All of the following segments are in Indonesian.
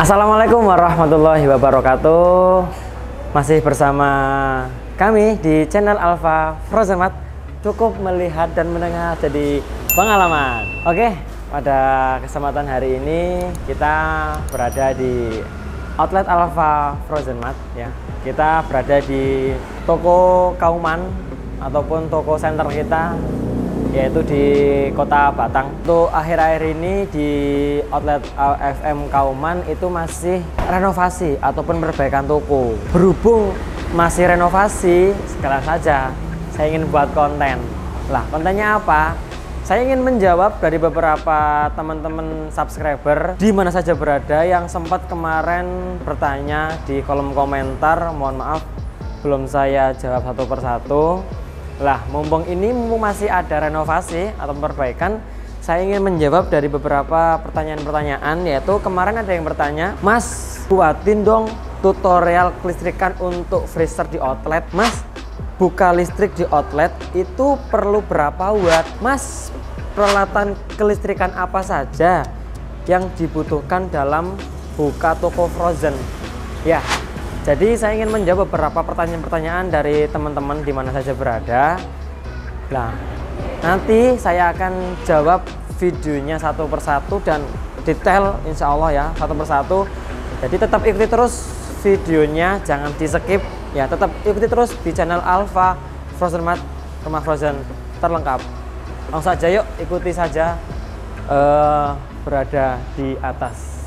Assalamualaikum warahmatullahi wabarakatuh. Masih bersama kami di channel Alfa Frozen Mart. Cukup melihat dan mendengar jadi pengalaman. Oke, pada kesempatan hari ini kita berada di outlet Alfa Frozen Mart ya. Kita berada di toko Kauman ataupun toko center kita, yaitu di Kota Batang. Untuk akhir-akhir ini di outlet AFM Kauman itu masih renovasi ataupun perbaikan toko. Berhubung masih renovasi, sekalian saja saya ingin buat konten. Lah, kontennya apa? Saya ingin menjawab dari beberapa teman-teman subscriber di mana saja berada yang sempat kemarin bertanya di kolom komentar. Mohon maaf belum saya jawab satu persatu. Lah, mumpung masih ada renovasi atau perbaikan, saya ingin menjawab dari beberapa pertanyaan-pertanyaan, yaitu kemarin ada yang bertanya, Mas, buatin dong tutorial kelistrikan untuk freezer di outlet. Mas, buka listrik di outlet itu perlu berapa watt? Mas, peralatan kelistrikan apa saja yang dibutuhkan dalam buka toko frozen? Ya, jadi saya ingin menjawab beberapa pertanyaan-pertanyaan dari teman-teman di mana saja berada. Nah, nanti saya akan jawab videonya satu persatu dan detail insya Allah ya, satu persatu. Jadi tetap ikuti terus videonya, jangan di skip ya, tetap ikuti terus di channel Alfa Frozen Mart, rumah frozen terlengkap. Langsung saja yuk, ikuti saja berada di atas.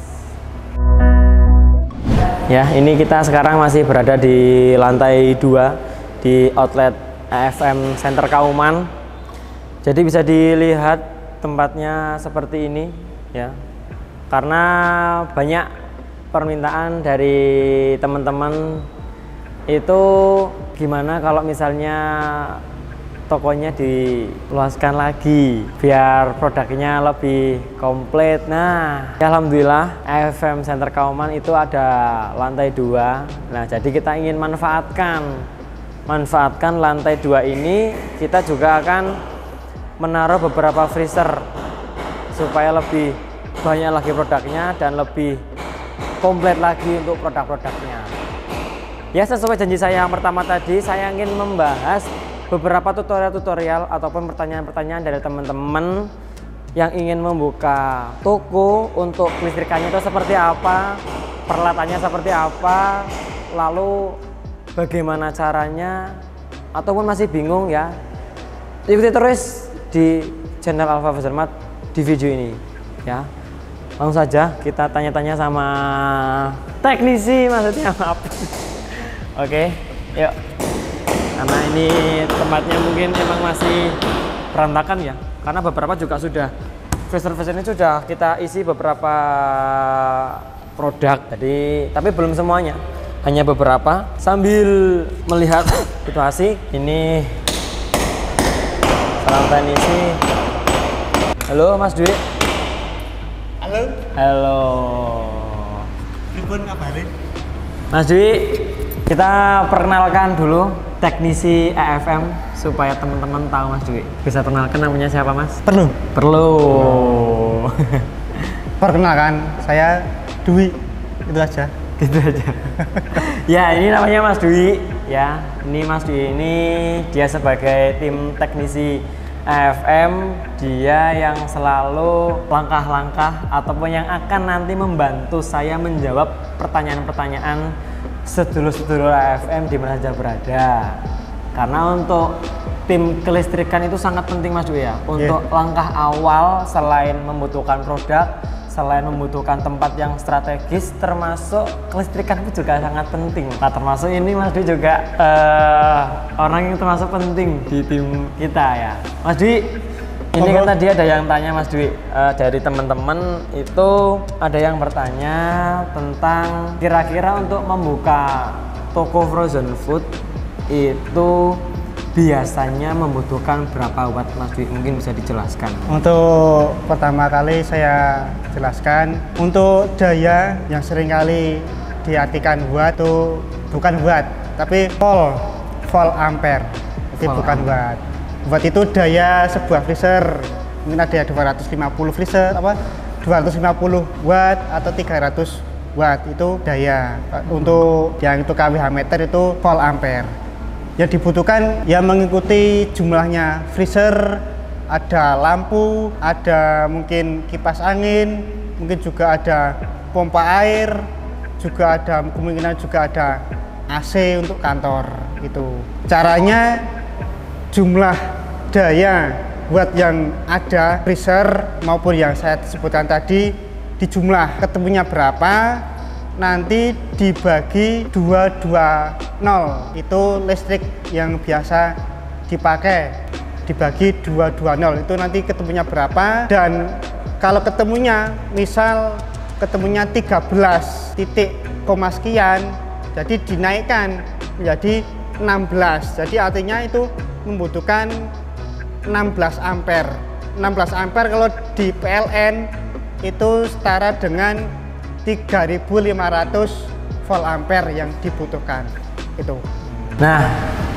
Ya, ini kita sekarang masih berada di lantai 2 di outlet AFM Center Kauman. Jadi bisa dilihat tempatnya seperti ini ya. Karena banyak permintaan dari teman-teman itu gimana kalau misalnya tokonya diluaskan lagi biar produknya lebih komplit. Nah, alhamdulillah AFM Center Kauman itu ada lantai 2. Nah, jadi kita ingin manfaatkan lantai 2 ini. Kita juga akan menaruh beberapa freezer supaya lebih banyak lagi produknya dan lebih komplit lagi untuk produk-produknya. Ya, sesuai janji saya yang pertama tadi, saya ingin membahas beberapa tutorial ataupun pertanyaan-pertanyaan dari teman-teman yang ingin membuka toko untuk kelistrikannya itu seperti apa, peralatannya seperti apa, lalu bagaimana caranya, ataupun masih bingung ya. Ikuti terus di channel Alfa Frozen Mart di video ini ya. Langsung saja kita tanya-tanya sama teknisi, maksudnya maaf. Oke, yuk. Karena ini tempatnya mungkin memang masih berantakan ya, karena beberapa juga sudah freezer ini sudah kita isi beberapa produk, jadi tapi belum semuanya, hanya beberapa. Sambil melihat situasi ini, salam teknisi. Halo Mas Dwi. Halo. Halo Pripun kabarin? Mas Dwi, kita perkenalkan dulu teknisi AFM supaya teman-teman tahu Mas Dwi. Bisa perkenalkan namanya siapa Mas? Perlu. Perkenalkan, saya Dwi, itu aja. Gitu aja. Ya, ini namanya Mas Dwi ya. Ini Mas Dwi ini dia sebagai tim teknisi AFM, dia yang selalu langkah-langkah ataupun yang akan nanti membantu saya menjawab pertanyaan-pertanyaan sedulur-sedulur AFM di mana saja berada. Karena untuk tim kelistrikan itu sangat penting Mas Dwi ya. Untuk langkah awal, selain membutuhkan produk, selain membutuhkan tempat yang strategis, termasuk kelistrikan itu juga sangat penting. Nah, termasuk ini Mas Dwi juga orang yang termasuk penting di tim kita ya. Mas Dwi, ini kan tadi ada yang tanya Mas Dwi, dari teman-teman itu ada yang bertanya tentang kira-kira untuk membuka toko frozen food itu biasanya membutuhkan berapa watt Mas Dwi? Mungkin bisa dijelaskan. Untuk pertama kali saya jelaskan, untuk daya yang sering kali diartikan watt itu bukan watt, tapi volt ampere. Jadi bukan watt. Watt itu daya sebuah freezer. Mungkin ada 250 freezer, 250 watt atau 300 watt itu daya. Untuk yang itu kWh meter itu volt ampere. Yang dibutuhkan ya mengikuti jumlahnya freezer, ada lampu, ada mungkin kipas angin, mungkin juga ada pompa air, juga ada kemungkinan juga ada AC untuk kantor gitu. Caranya jumlah daya watt yang ada freezer maupun yang saya sebutkan tadi dijumlah, ketemunya berapa, nanti dibagi 220, itu listrik yang biasa dipakai, dibagi 220 itu nanti ketemunya berapa. Dan kalau ketemunya misal ketemunya 13 titik koma sekian, jadi dinaikkan menjadi 16, jadi artinya itu membutuhkan 16 ampere. 16 ampere kalau di PLN itu setara dengan 3.500 volt ampere yang dibutuhkan itu. Nah,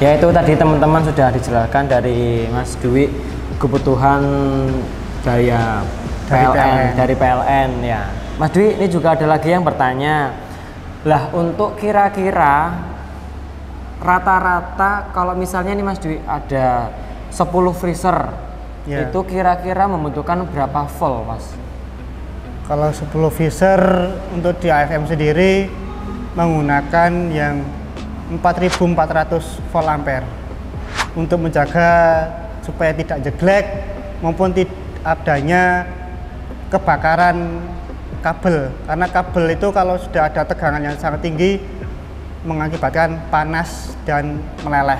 ya itu tadi teman-teman sudah dijelaskan dari Mas Dwi kebutuhan daya dari PLN ya. Mas Dwi, ini juga ada lagi yang bertanya, lah untuk kira-kira rata-rata kalau misalnya nih Mas Dwi ada 10 freezer ya, itu kira-kira membutuhkan berapa volt Mas? Kalau 10 freezer untuk di AFM sendiri menggunakan yang 4.400 volt ampere untuk menjaga supaya tidak jeglek maupun tidak adanya kebakaran kabel, karena kabel itu kalau sudah ada tegangan yang sangat tinggi mengakibatkan panas dan meleleh.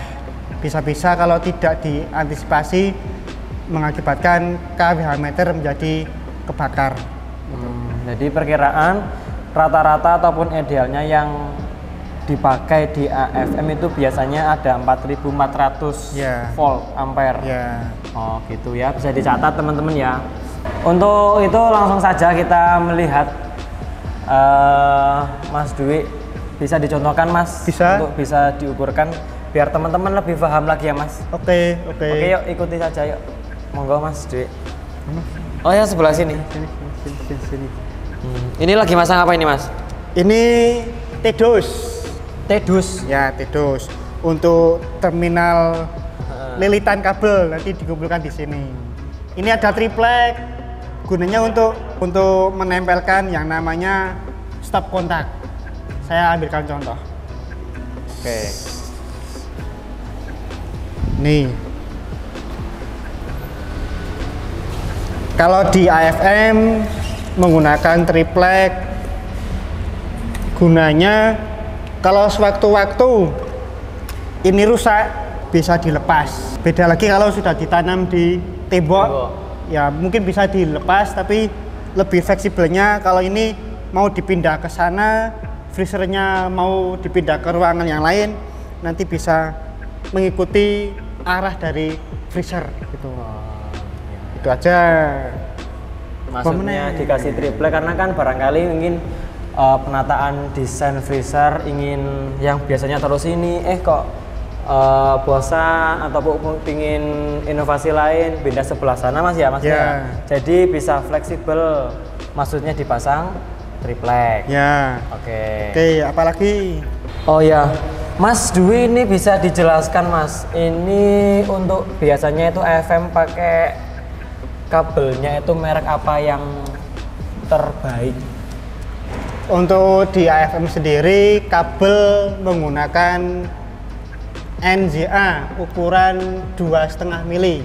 Bisa-bisa kalau tidak diantisipasi mengakibatkan kWh meter menjadi kebakar. Jadi perkiraan rata-rata ataupun idealnya yang dipakai di AFM itu biasanya ada 4.400 volt ampere. Oh gitu ya, bisa dicatat teman-teman ya. Untuk itu langsung saja kita melihat Mas Dwi, bisa dicontohkan Mas, untuk bisa diukurkan biar teman-teman lebih paham lagi ya Mas. Oke, yuk ikuti saja yuk, monggo Mas Dwi. Oh ya, sebelah sini. Sini. Ini lagi masang apa ini Mas? Ini TDUS. TDUS? Ya, TDUS. Untuk terminal lilitan kabel nanti dikumpulkan di sini. Ini ada triplek, gunanya untuk menempelkan yang namanya stop kontak. Saya ambilkan contoh. Oke. Nih. Kalau di AFM menggunakan triplek, gunanya kalau sewaktu-waktu ini rusak bisa dilepas. Beda lagi kalau sudah ditanam di tembok, ya mungkin bisa dilepas, tapi lebih fleksibelnya kalau ini mau dipindah ke sana, freezernya mau dipindah ke ruangan yang lain, nanti bisa mengikuti arah dari freezer gitu. Itu aja. Maksudnya dikasih triplek karena kan barangkali mungkin penataan desain freezer ingin yang biasanya terus ini kok bosan ataupun pingin inovasi lain pindah sebelah sana Mas ya Mas ya. Jadi bisa fleksibel, maksudnya dipasang triplek. Oke, apalagi? Oh ya, Mas Dwi ini bisa dijelaskan Mas, ini untuk biasanya itu AFM pakai kabelnya itu merek apa yang terbaik? Untuk di AFM sendiri kabel menggunakan NZA ukuran 2,5 mili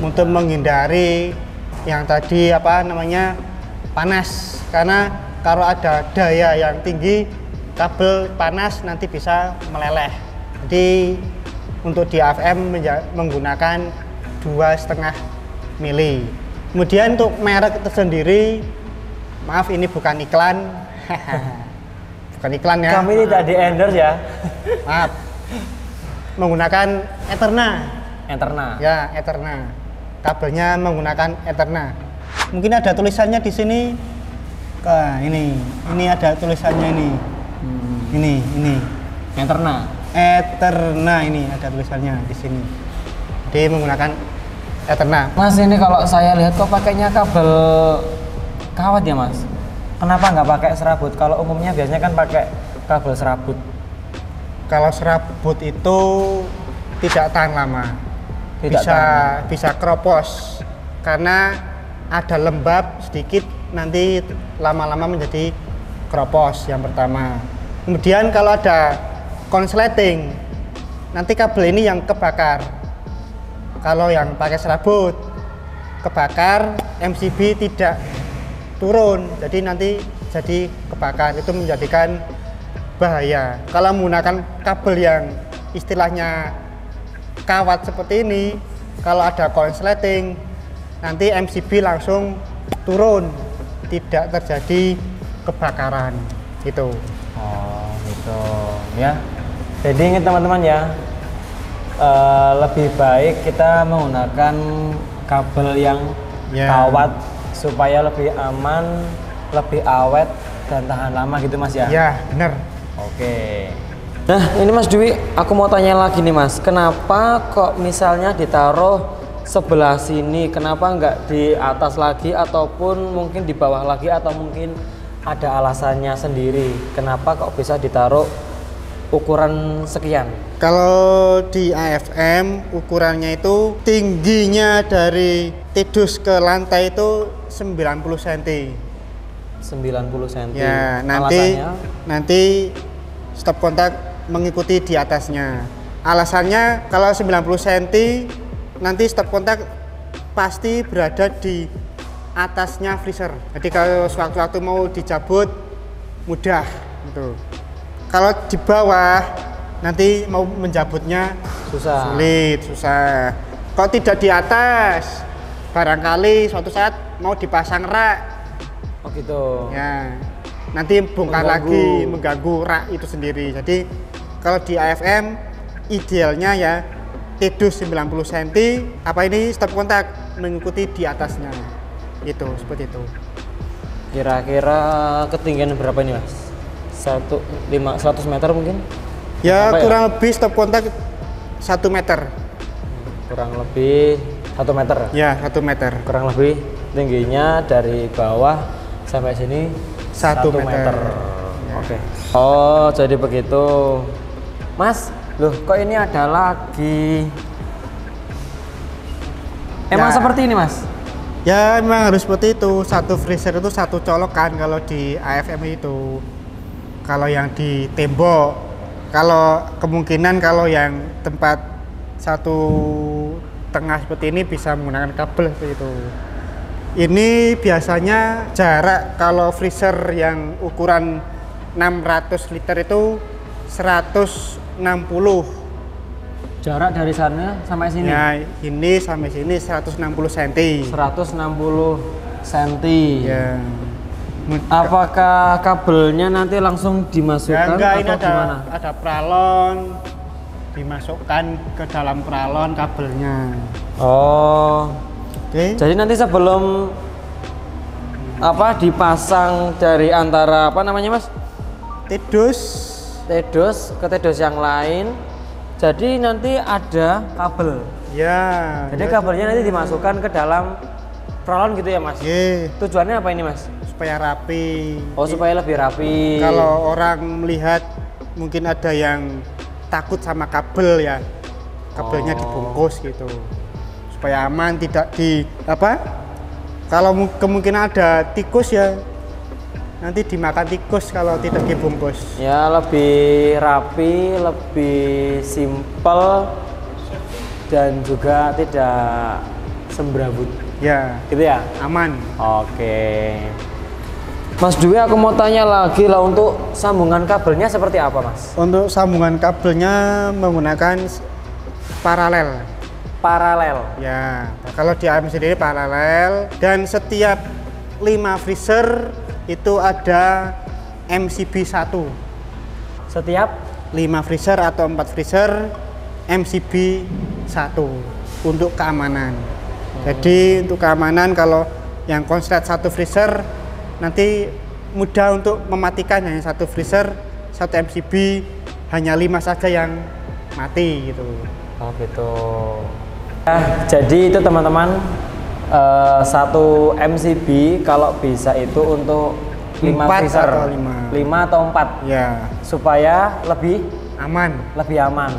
untuk menghindari yang tadi panas, karena kalau ada daya yang tinggi kabel panas nanti bisa meleleh. Jadi untuk di AFM menggunakan 2,5 mili. Kemudian untuk merek tersendiri, maaf ini bukan iklan. Bukan iklan ya. Kami tidak di endorse ya. Maaf. Menggunakan Eterna. Ya, Eterna. Kabelnya menggunakan Eterna. Mungkin ada tulisannya di sini. Ini ada tulisannya ini. Ini. Eterna ini ada tulisannya di sini. Jadi menggunakan Eterna. Mas, ini kalau saya lihat kok pakainya kabel kawat ya Mas? Kenapa nggak pakai serabut? Kalau umumnya biasanya kan pakai kabel serabut. Kalau serabut itu tidak tahan lama, bisa keropos karena ada lembab sedikit, nanti lama-lama menjadi keropos yang pertama. Kemudian kalau ada konsleting, nanti kabel ini yang kebakar. Kalau yang pakai serabut kebakar, MCB tidak turun, jadi nanti jadi kebakar, itu menjadikan bahaya. Kalau menggunakan kabel yang istilahnya kawat seperti ini, kalau ada konsleting nanti MCB langsung turun, tidak terjadi kebakaran itu. Oh gitu ya. Jadi ingat teman-teman ya, lebih baik kita menggunakan kabel yang kawat supaya lebih aman, lebih awet dan tahan lama gitu Mas ya. Ya benar. Oke. Nah ini Mas Dwi, aku mau tanya lagi nih Mas, kenapa kok misalnya ditaruh sebelah sini, kenapa nggak di atas lagi ataupun mungkin di bawah lagi, atau mungkin ada alasannya sendiri kenapa kok bisa ditaruh ukuran sekian? Kalau di AFM ukurannya itu tingginya dari tidus ke lantai itu 90 cm. 90 cm. Ya, nanti stop kontak mengikuti di atasnya. Alasannya kalau 90 cm nanti stop kontak pasti berada di atasnya freezer. Jadi kalau sewaktu-waktu mau dicabut mudah gitu. Kalau di bawah nanti mau menjabutnya sulit, susah. Kalau tidak di atas, barangkali suatu saat mau dipasang rak. Oh gitu. Ya, nanti bongkar lagi, mengganggu rak itu sendiri. Jadi kalau di AFM idealnya ya tidus 90 cm, apa ini stop kontak mengikuti di atasnya. Itu seperti itu. Kira-kira ketinggian berapa ini Mas? 100 meter mungkin? Ya kurang lebih stop kontak 1 meter. Kurang lebih 1 meter? Ya 1 meter. Kurang lebih tingginya dari bawah sampai sini 1 meter. Ya. Oke. Oh jadi begitu Mas. Loh kok ini ada lagi? Emang seperti ini Mas? Ya memang harus seperti itu. Satu freezer itu satu colokan kalau di AFM itu. Kalau yang di tembok, kalau kemungkinan kalau yang tempat satu tengah seperti ini bisa menggunakan kabel seperti itu. Ini biasanya jarak kalau freezer yang ukuran 600 liter itu 160. Jarak dari sana sampai sini? Ya, ini sampai sini 160 cm. 160 cm. Ya. Apakah kabelnya nanti langsung dimasukkan? Ya, enggak, atau ini gimana? ada pralon, dimasukkan ke dalam pralon kabelnya. Oh. Oke. Jadi nanti sebelum dipasang dari antara apa namanya Mas? Tidus Ke tidus yang lain. Jadi nanti ada kabel. Ya. Jadi kabelnya nanti dimasukkan ke dalam pralon gitu ya Mas? Ye. Tujuannya apa ini Mas? Supaya rapi. Oh supaya lebih rapi. Kalau orang melihat mungkin ada yang takut sama kabel ya, kabelnya dibungkus gitu supaya aman, tidak kalau kemungkinan ada tikus ya nanti dimakan tikus kalau tidak dibungkus. Ya lebih rapi, lebih simpel dan juga tidak sembrabut Ya gitu ya, aman. Oke Mas Dwi, aku mau tanya lagi lah, untuk sambungan kabelnya seperti apa Mas? Untuk sambungan kabelnya menggunakan paralel. Ya, kalau di AM sendiri paralel, dan setiap 5 freezer itu ada MCB 1. Setiap 5 freezer atau 4 freezer MCB 1 untuk keamanan. Jadi untuk keamanan kalau yang konslet 1 freezer nanti mudah untuk mematikan, hanya 1 freezer 1 MCB, hanya 5 saja yang mati gitu. Oh gitu. Jadi itu teman-teman, 1 MCB kalau bisa itu untuk 5 4 freezer. atau 5. 5 atau 4. Ya, Supaya lebih aman.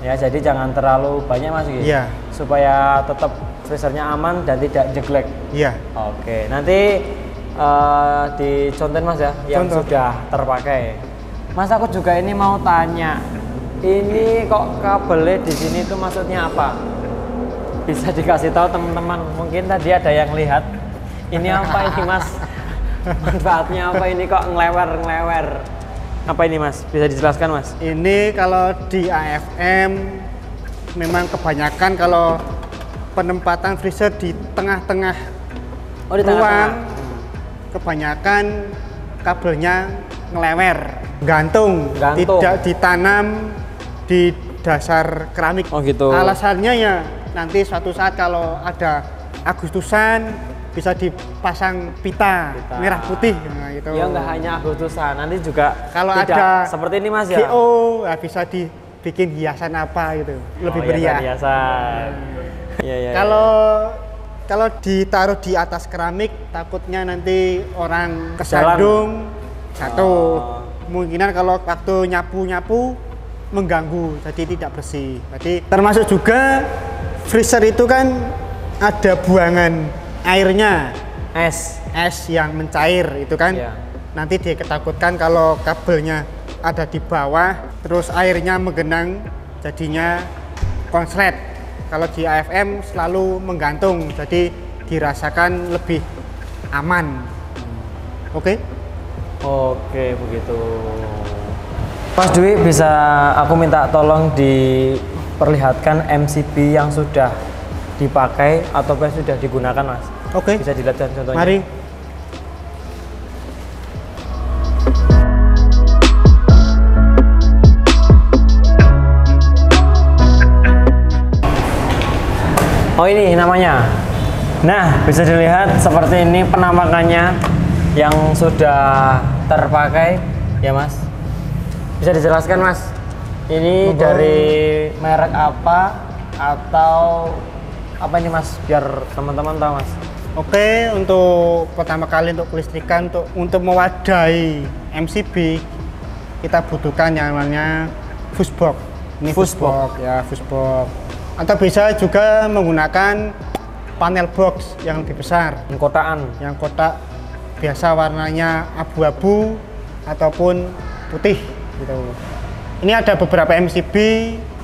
Ya, jadi jangan terlalu banyak Mas gitu. Iya. Supaya tetap freezernya aman dan tidak jeglek. Iya. Oke, nanti dicontohin Mas ya yang Contoh. sudah terpakai. Mas, aku juga ini mau tanya. Ini kok kabelnya di sini itu maksudnya apa? Bisa dikasih tahu teman-teman. Mungkin tadi ada yang lihat. Ini apa ini Mas? Manfaatnya apa ini kok ngelewer? Apa ini Mas? Bisa dijelaskan Mas? Ini kalau di AFM memang kebanyakan kalau penempatan freezer di tengah-tengah Oh, di ruang, tengah-tengah. kebanyakan kabelnya ngelewer, gantung, Gantung. tidak ditanam di dasar keramik. Oh, gitu. Alasannya ya nanti suatu saat kalau ada Agustusan bisa dipasang pita merah putih, nah, gitu. Ya nggak hanya Agustusan, nanti juga Kalau tidak ada seperti ini Mas ya. GO, ya bisa dibikin hiasan apa gitu, lebih meriah. Hiasan. Iya. Kalau ditaruh di atas keramik, takutnya nanti orang kesandung. Satu, kemungkinan kalau waktu nyapu mengganggu, jadi tidak bersih. Jadi termasuk juga freezer itu kan ada buangan airnya, es yang mencair itu kan. Iya. Nanti dia ketakutkan kalau kabelnya ada di bawah, terus airnya menggenang, jadinya konslet. Kalau di AFM selalu menggantung, jadi dirasakan lebih aman. Oke? Oke, begitu. Mas Dwi, bisa aku minta tolong diperlihatkan MCB yang sudah dipakai ataupun sudah digunakan Mas? Oke. Bisa dilihat contohnya. Mari. Oh, ini namanya. Nah, bisa dilihat seperti ini penampakannya yang sudah terpakai ya Mas. Bisa dijelaskan Mas, ini dari merek apa atau apa ini Mas, biar teman-teman tahu Mas. Oke, untuk pertama kali untuk kelistrikan, untuk mewadahi MCB kita butuhkan yang namanya fuse box. Ini fuse box ya, fuse box. Atau bisa juga menggunakan panel box yang lebih besar, yang kotak biasa warnanya abu-abu ataupun putih gitu. Ini ada beberapa MCB.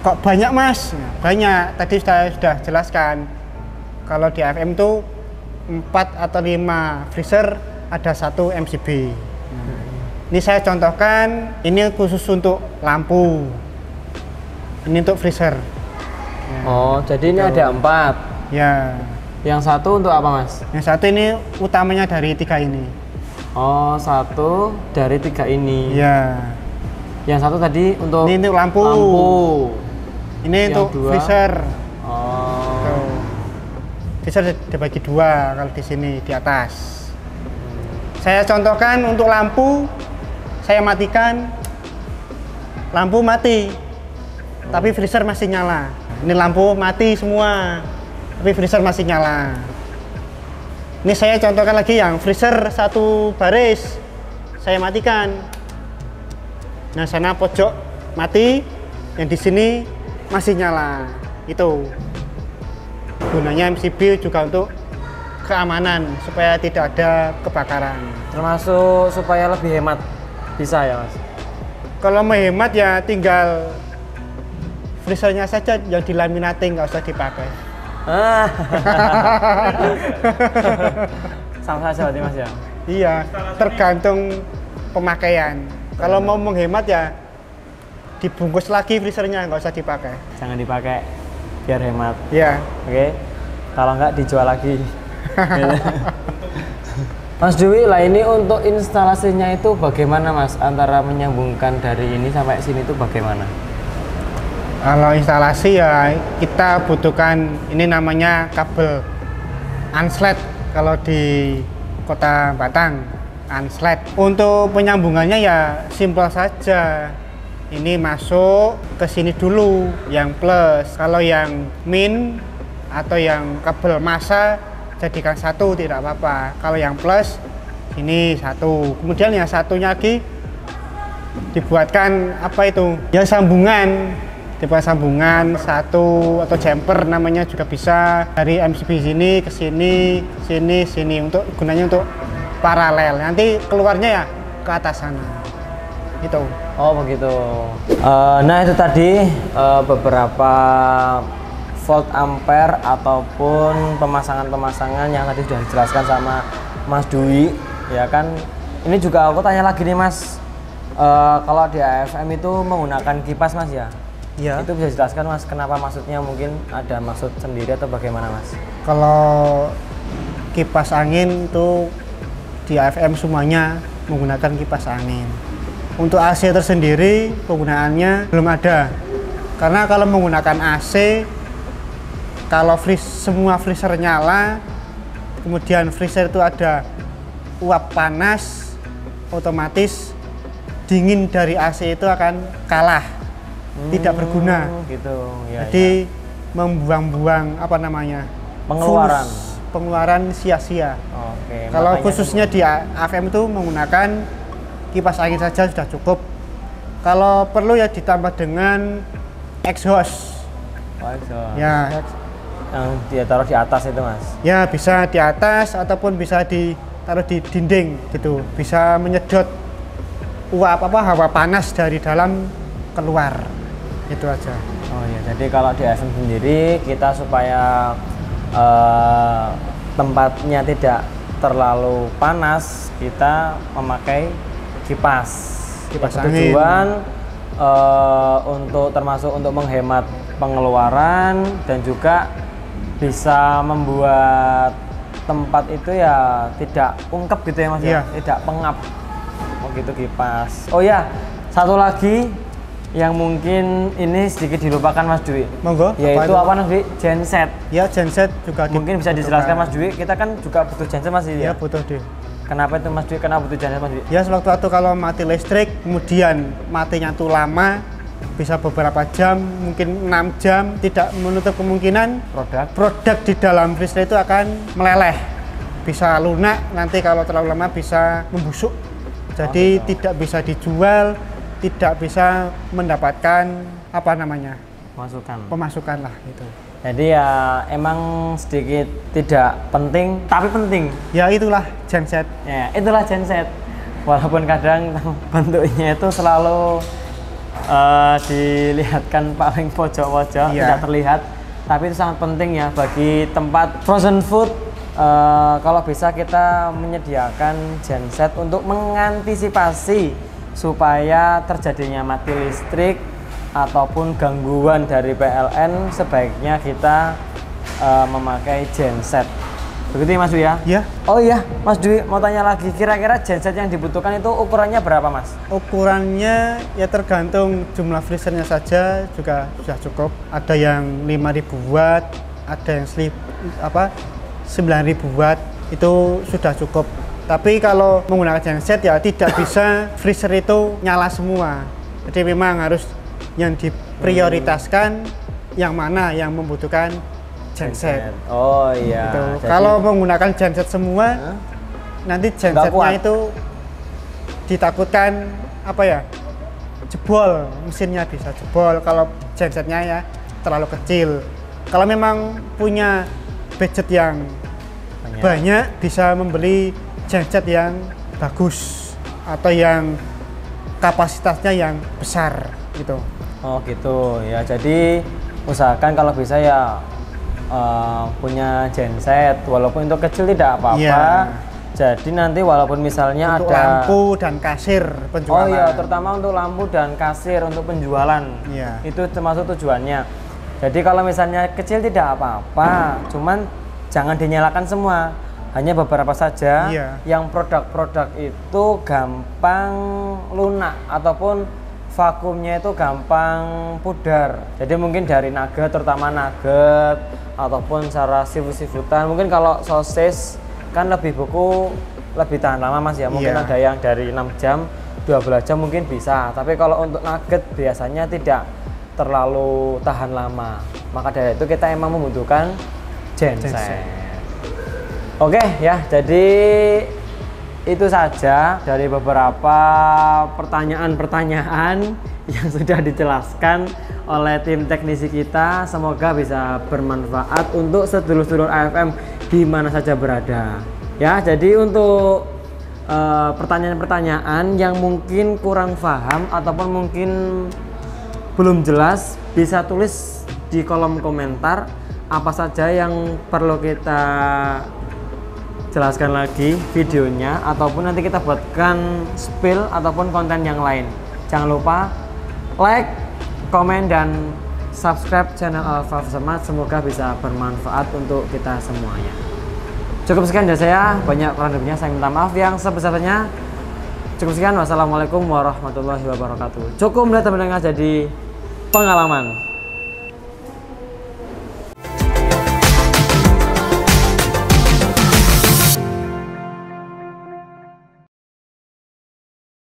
Kok banyak Mas? Nah, banyak. Tadi sudah jelaskan. Kalau di AFM itu 4 atau 5 freezer ada 1 MCB. Ini saya contohkan. Ini khusus untuk lampu. Ini untuk freezer. Oh, jadi ini ada 4. Ya. Yang satu untuk apa Mas? Yang satu ini utamanya dari 3 ini. Oh, 1 dari 3 ini. Ya. Yang satu tadi untuk Ini untuk lampu. Ini Yang untuk 2. freezer. Oh. Tuh. Freezer dibagi 2 kalau di sini di atas. Saya contohkan untuk lampu, saya matikan, lampu mati, tapi freezer masih nyala. Ini lampu mati semua, tapi freezer masih nyala. Ini saya contohkan lagi yang freezer 1 baris, saya matikan. Nah, sana pojok mati, yang di sini masih nyala. Itu gunanya MCB juga untuk keamanan supaya tidak ada kebakaran. Termasuk supaya lebih hemat, bisa ya Mas? Kalau menghemat ya tinggal freezernya saja yang dilaminating, nggak usah dipakai. Sama saja berarti Mas ya? Iya, tergantung pemakaian. Kalau mau menghemat ya dibungkus lagi freezernya, nggak usah dipakai. Jangan dipakai, biar hemat. Iya. Oke, kalau nggak dijual lagi. Mas Dwi, lah ini untuk instalasinya itu bagaimana Mas? Antara menyambungkan dari ini sampai sini itu bagaimana? Kalau instalasi ya kita butuhkan ini namanya kabel anslet kalau di Kota Batang, anslet. Untuk penyambungannya ya simpel saja. Ini masuk ke sini dulu yang plus. Kalau yang min atau yang kabel massa jadikan satu tidak apa-apa. Kalau yang plus Ini satu. Kemudian yang satunya lagi dibuatkan apa itu? Ya sambungan. Dibuat sambungan satu atau jumper namanya juga bisa, dari MCB sini ke sini, sini untuk gunanya untuk paralel. Nanti keluarnya ya ke atas sana. Itu. Oh begitu. Nah itu tadi beberapa volt ampere ataupun pemasangan yang tadi sudah dijelaskan sama Mas Dwi, ya kan. Ini juga aku tanya lagi nih Mas, kalau di AFM itu menggunakan kipas Mas ya? Iya. Itu bisa dijelaskan Mas, kenapa maksudnya, mungkin ada maksud sendiri atau bagaimana Mas? Kalau kipas angin itu di AFM semuanya menggunakan kipas angin. Untuk AC tersendiri penggunaannya belum ada. Karena kalau menggunakan AC, kalau semua freezer nyala, kemudian freezer itu ada uap panas, otomatis dingin dari AC itu akan kalah, tidak berguna. Gitu. Ya, jadi membuang-buang apa namanya? Pengeluaran sia-sia. Oke, kalau khususnya di AFM itu menggunakan kipas angin saja sudah cukup. Kalau perlu ya ditambah dengan exhaust. Oh, exhaust. Ya. Yang dia taruh di atas itu Mas? Ya bisa di atas ataupun bisa ditaruh di dinding gitu. Bisa menyedot hawa panas dari dalam keluar. Itu aja. Oh iya, jadi kalau di AFM sendiri kita supaya tempatnya tidak terlalu panas, kita memakai kipas angin. Tujuan termasuk untuk menghemat pengeluaran dan juga bisa membuat tempat itu ya tidak ungkep gitu ya Mas ya, tidak pengap. Oh gitu kipas. Oh ya, satu lagi yang mungkin ini sedikit dilupakan Mas Dwi. Monggo. Yaitu apa Mas Dwi? Genset. Ya genset juga. Mungkin bisa dijelaskan Mas Dwi. Kita kan juga butuh genset Mas ya. Ya butuh deh. Kenapa itu Mas Dwi? Kenapa butuh genset Mas Dwi? Ya sewaktu-waktu kalau mati listrik, kemudian matinya tuh lama, bisa beberapa jam, mungkin 6 jam, tidak menutup kemungkinan produk di dalam freezer itu akan meleleh, bisa lunak, nanti kalau terlalu lama bisa membusuk. Jadi tidak bisa dijual, tidak bisa mendapatkan apa namanya? Pemasukan lah itu. Jadi ya emang sedikit tidak penting, tapi penting. Ya itulah genset. Ya itulah genset. Walaupun kadang bentuknya itu selalu dilihatkan paling pojok-pojok, tidak terlihat, tapi itu sangat penting ya bagi tempat frozen food. Kalau bisa kita menyediakan genset untuk mengantisipasi supaya terjadinya mati listrik ataupun gangguan dari PLN, sebaiknya kita memakai genset. Begitu ya Mas Dwi ya? Iya. Oh iya, Mas Dwi mau tanya lagi, kira-kira genset yang dibutuhkan itu ukurannya berapa Mas? Ukurannya ya tergantung jumlah freezernya saja juga sudah cukup. Ada yang 5000 watt, ada yang 9000 watt, itu sudah cukup. Tapi kalau menggunakan genset ya tidak bisa freezer itu nyala semua. Jadi memang harus yang diprioritaskan yang mana yang membutuhkan genset. Oh iya. Gitu. Kalau menggunakan genset semua, nanti gensetnya itu ditakutkan apa ya? Jebol, mesinnya bisa jebol kalau gensetnya ya terlalu kecil. Kalau memang punya budget yang banyak bisa membeli genset yang bagus atau yang kapasitasnya yang besar gitu. Oh gitu ya, jadi usahakan kalau bisa ya punya genset, walaupun untuk kecil tidak apa-apa. Yeah. Jadi nanti walaupun misalnya untuk ada lampu dan kasir penjualan. Oh iya, terutama untuk lampu dan kasir untuk penjualan. Yeah. Itu termasuk tujuannya. Jadi kalau misalnya kecil tidak apa-apa, cuman jangan dinyalakan semua. Hanya beberapa saja yang produk-produk itu gampang lunak ataupun vakumnya itu gampang pudar. Jadi mungkin dari nugget, terutama nugget ataupun secara seafood-seafoodan. Mungkin kalau sosis kan lebih tahan lama Mas ya. Mungkin ada yang dari 6 jam, 12 jam mungkin bisa. Tapi kalau untuk nugget biasanya tidak terlalu tahan lama. Maka dari itu kita emang membutuhkan genset. Oke ya, jadi itu saja dari beberapa pertanyaan-pertanyaan yang sudah dijelaskan oleh tim teknisi kita. Semoga bisa bermanfaat untuk sedulur-sedulur AFM di mana saja berada. Ya, jadi untuk pertanyaan-pertanyaan yang mungkin kurang paham ataupun mungkin belum jelas, bisa tulis di kolom komentar apa saja yang perlu kita jelaskan lagi videonya, ataupun nanti kita buatkan spill ataupun konten yang lain. Jangan lupa like, komen, dan subscribe channel Alfa Frozenmat. Semoga bisa bermanfaat untuk kita semuanya. Cukup sekian dari saya, banyak kurang lebihnya saya minta maaf yang sebesar-besarnya. Cukup sekian, wassalamualaikum warahmatullahi wabarakatuh. Cukup melihat dan mendengar jadi pengalaman.